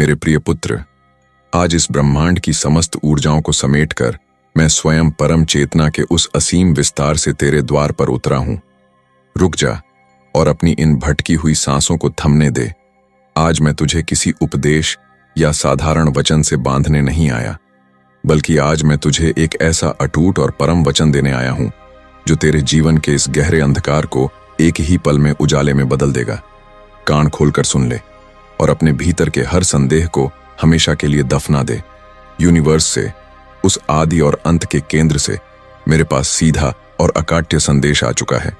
मेरे प्रिय पुत्र, आज इस ब्रह्मांड की समस्त ऊर्जाओं को समेटकर मैं स्वयं परम चेतना के उस असीम विस्तार से तेरे द्वार पर उतरा हूं। रुक जा और अपनी इन भटकी हुई सांसों को थमने दे। आज मैं तुझे किसी उपदेश या साधारण वचन से बांधने नहीं आया, बल्कि आज मैं तुझे एक ऐसा अटूट और परम वचन देने आया हूं जो तेरे जीवन के इस गहरे अंधकार को एक ही पल में उजाले में बदल देगा। कान खोलकर सुन ले और अपने भीतर के हर संदेह को हमेशा के लिए दफना दे। यूनिवर्स से, उस आदि और अंत के केंद्र से मेरे पास सीधा और अकाट्य संदेश आ चुका है।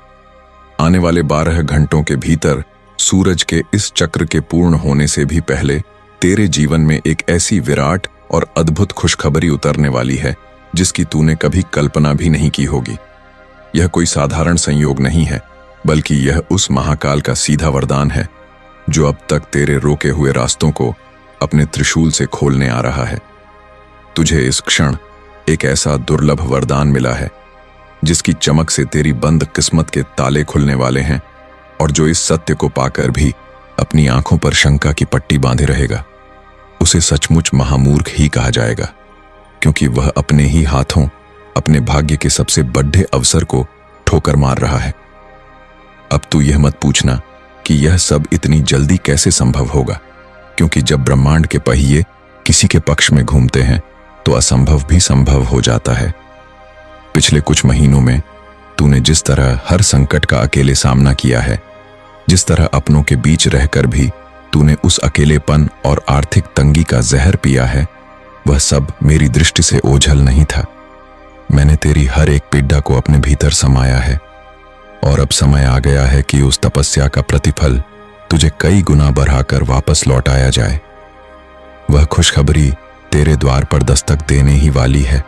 आने वाले 12 घंटों के भीतर सूरज के इस चक्र के पूर्ण होने से भी पहले तेरे जीवन में एक ऐसी विराट और अद्भुत खुशखबरी उतरने वाली है जिसकी तूने कभी कल्पना भी नहीं की होगी। यह कोई साधारण संयोग नहीं है, बल्कि यह उस महाकाल का सीधा वरदान है जो अब तक तेरे रोके हुए रास्तों को अपने त्रिशूल से खोलने आ रहा है। तुझे इस क्षण एक ऐसा दुर्लभ वरदान मिला है जिसकी चमक से तेरी बंद किस्मत के ताले खुलने वाले हैं, और जो इस सत्य को पाकर भी अपनी आंखों पर शंका की पट्टी बांधे रहेगा उसे सचमुच महामूर्ख ही कहा जाएगा, क्योंकि वह अपने ही हाथों अपने भाग्य के सबसे बड़े अवसर को ठोकर मार रहा है। अब तू यह मत पूछना कि यह सब इतनी जल्दी कैसे संभव होगा, क्योंकि जब ब्रह्मांड के पहिए किसी के पक्ष में घूमते हैं तो असंभव भी संभव हो जाता है। पिछले कुछ महीनों में तूने जिस तरह हर संकट का अकेले सामना किया है, जिस तरह अपनों के बीच रहकर भी तूने उस अकेलेपन और आर्थिक तंगी का जहर पिया है, वह सब मेरी दृष्टि से ओझल नहीं था। मैंने तेरी हर एक पीड़ा को अपने भीतर समाया है, और अब समय आ गया है कि उस तपस्या का प्रतिफल तुझे कई गुना बढ़ाकर वापस लौटाया जाए। वह खुशखबरी तेरे द्वार पर दस्तक देने ही वाली है,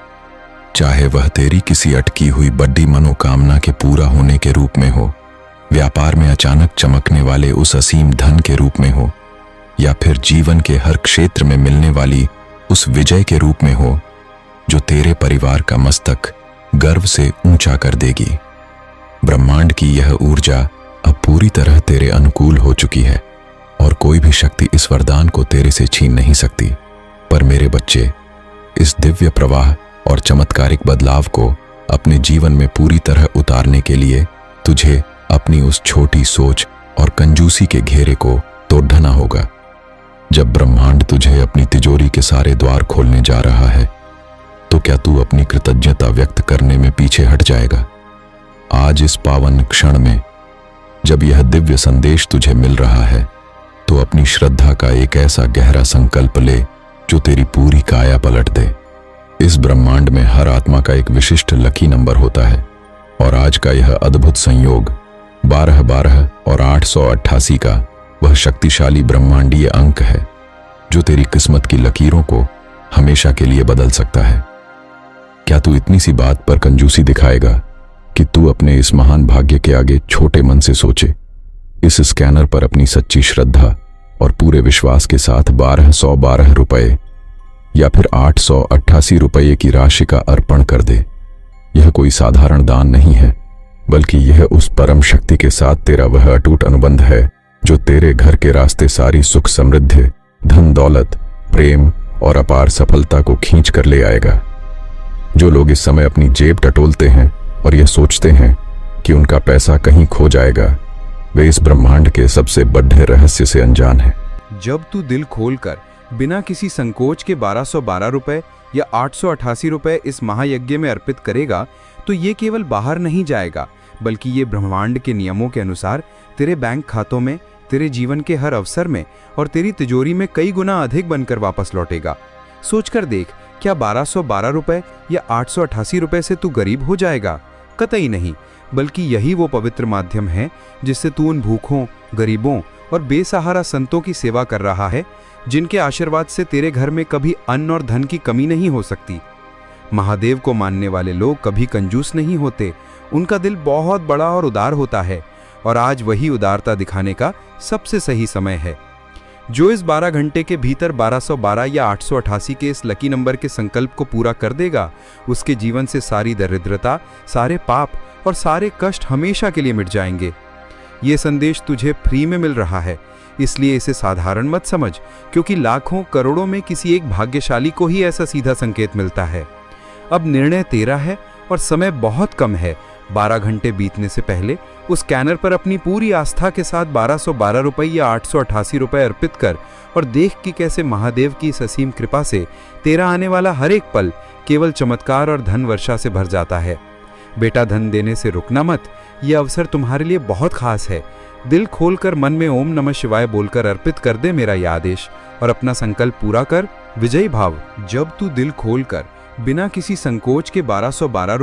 चाहे वह तेरी किसी अटकी हुई बड़ी मनोकामना के पूरा होने के रूप में हो, व्यापार में अचानक चमकने वाले उस असीम धन के रूप में हो, या फिर जीवन के हर क्षेत्र में मिलने वाली उस विजय के रूप में हो जो तेरे परिवार का मस्तक गर्व से ऊंचा कर देगी। ब्रह्मांड की यह ऊर्जा अब पूरी तरह तेरे अनुकूल हो चुकी है, और कोई भी शक्ति इस वरदान को तेरे से छीन नहीं सकती। पर मेरे बच्चे, इस दिव्य प्रवाह और चमत्कारिक बदलाव को अपने जीवन में पूरी तरह उतारने के लिए तुझे अपनी उस छोटी सोच और कंजूसी के घेरे को तोड़ना होगा। जब ब्रह्मांड तुझे अपनी तिजोरी के सारे द्वार खोलने जा रहा है, तो क्या तू अपनी कृतज्ञता व्यक्त करने में पीछे हट जाएगा? आज इस पावन क्षण में जब यह दिव्य संदेश तुझे मिल रहा है, तो अपनी श्रद्धा का एक ऐसा गहरा संकल्प ले जो तेरी पूरी काया पलट दे। इस ब्रह्मांड में हर आत्मा का एक विशिष्ट लकी नंबर होता है, और आज का यह अद्भुत संयोग 1212 और 888 का वह शक्तिशाली ब्रह्मांडीय अंक है जो तेरी किस्मत की लकीरों को हमेशा के लिए बदल सकता है। क्या तू इतनी सी बात पर कंजूसी दिखाएगा कि तू अपने इस महान भाग्य के आगे छोटे मन से सोचे? इस स्कैनर पर अपनी सच्ची श्रद्धा और पूरे विश्वास के साथ 1212 रुपए या फिर 888 रुपये की राशि का अर्पण कर दे। यह कोई साधारण दान नहीं है, बल्कि यह उस परम शक्ति के साथ तेरा वह अटूट अनुबंध है जो तेरे घर के रास्ते सारी सुख समृद्धि, धन दौलत, प्रेम और अपार सफलता को खींच कर ले आएगा। जो लोग इस समय अपनी जेब टटोलते हैं और यह सोचते हैं कि उनका पैसा कहीं खो जाएगा, वे इस ब्रह्मांड के सबसे बड़े रहस्य से अनजान हैं। जब तू दिल खोलकर बिना किसी संकोच के 1212 रुपए या 888 रुपए इस महायज्ञ में अर्पित करेगा, तो ये केवल बाहर नहीं जाएगा, बल्कि ये ब्रह्मांड के नियमों के अनुसार तेरे बैंक खातों में, तेरे जीवन के हर अवसर में और तेरी तिजोरी में कई गुना अधिक बनकर वापस लौटेगा। सोचकर देख, क्या 1212 रुपए या 888 रुपए से तू गरीब हो जाएगा? कतई नहीं, बल्कि यही वो पवित्र माध्यम है जिससे तू उन भूखों, गरीबों और बेसहारा संतों की सेवा कर रहा है, जिनके आशीर्वाद से तेरे घर में कभी अन्न और धन की कमी नहीं हो सकती। महादेव को मानने वाले लोग कभी कंजूस नहीं होते, उनका दिल बहुत बड़ा और उदार होता है, और आज वही उदारता दिखाने का सबसे सही समय है। जो इस 12 घंटे के भीतर 1212 या 888 के इस लकी नंबर के संकल्प को पूरा कर देगा, उसके जीवन से सारी दरिद्रता, सारे पाप और सारे कष्ट हमेशा के लिए मिट जाएंगे। ये संदेश तुझे फ्री में मिल रहा है, इसलिए इसे साधारण मत समझ, क्योंकि लाखों करोड़ों में किसी एक भाग्यशाली को ही ऐसा सीधा संकेत मिलता है। अब निर्णय तेरा है और समय बहुत कम है। 12 घंटे बीतने से पहले उस स्कैनर पर अपनी पूरी आस्था के साथ 1212 रुपये या 888 रुपये अर्पित कर और देख कि कैसे महादेव की इस असीम कृपा से तेरा आने वाला हर एक पल केवल चमत्कार और धन वर्षा से भर जाता है। बेटा, धन देने से रुकना मत, यह अवसर तुम्हारे लिए बहुत खास है। दिल खोलकर मन में ओम नमः शिवाय बोलकर अर्पित कर दे मेरा यह आदेश और अपना संकल्प पूरा कर विजयी भाव। जब तू दिल खोलकर बिना किसी संकोच के 1212